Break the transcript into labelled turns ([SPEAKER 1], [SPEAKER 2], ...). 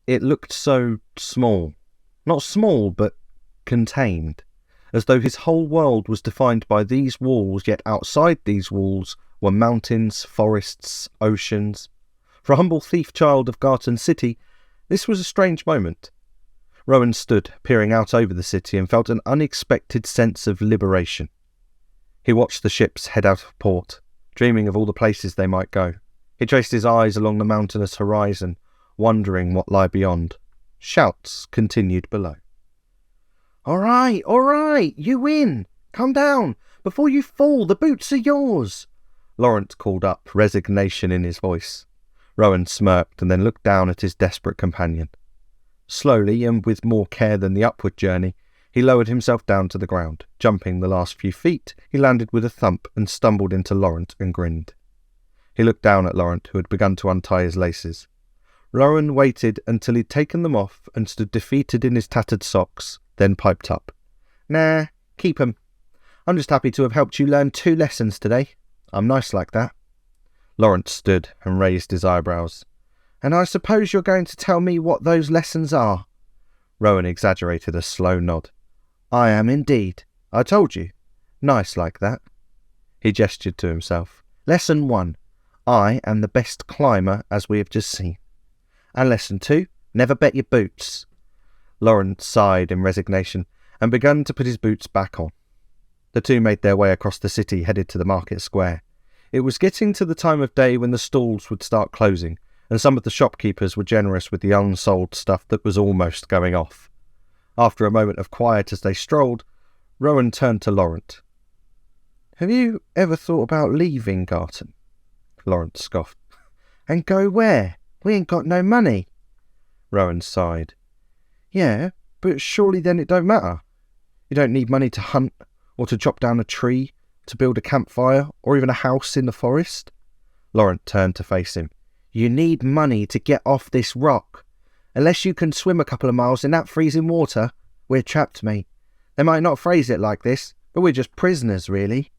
[SPEAKER 1] It looked so small. Not small, but contained. As though his whole world was defined by these walls, yet outside these walls were mountains, forests, oceans. For a humble thief child of Garton City, this was a strange moment. Rowan stood, peering out over the city, and felt an unexpected sense of liberation. He watched the ships head out of port, dreaming of all the places they might go. He traced his eyes along the mountainous horizon, wondering what lay beyond. Shouts continued below. All right, you win! Come down! Before you fall, the boots are yours! Laurent called up, resignation in his voice. Rowan smirked and then looked down at his desperate companion. Slowly, and with more care than the upward journey, he lowered himself down to the ground. Jumping the last few feet, he landed with a thump and stumbled into Laurent and grinned. He looked down at Laurent, who had begun to untie his laces. Rowan waited until he'd taken them off and stood defeated in his tattered socks, then piped up. Nah, keep 'em. I'm just happy to have helped you learn 2 lessons today. I'm nice like that. Laurent stood and raised his eyebrows. And I suppose you're going to tell me what those lessons are? Rowan exaggerated a slow nod. I am indeed. I told you. Nice like that. He gestured to himself. Lesson 1. I am the best climber, as we have just seen. And lesson 2. Never bet your boots. Laurent sighed in resignation and began to put his boots back on. The two made their way across the city, headed to the market square. It was getting to the time of day when the stalls would start closing, and some of the shopkeepers were generous with the unsold stuff that was almost going off. After a moment of quiet as they strolled, Rowan turned to Laurent. Have you ever thought about leaving Garton? Laurent scoffed. And go where? We ain't got no money. Rowan sighed. Yeah, but surely then it don't matter. You don't need money to hunt, or to chop down a tree, to build a campfire, or even a house in the forest. Laurent turned to face him. You need money to get off this rock. Unless you can swim a couple of miles in that freezing water, we're trapped, mate. They might not phrase it like this, but we're just prisoners, really.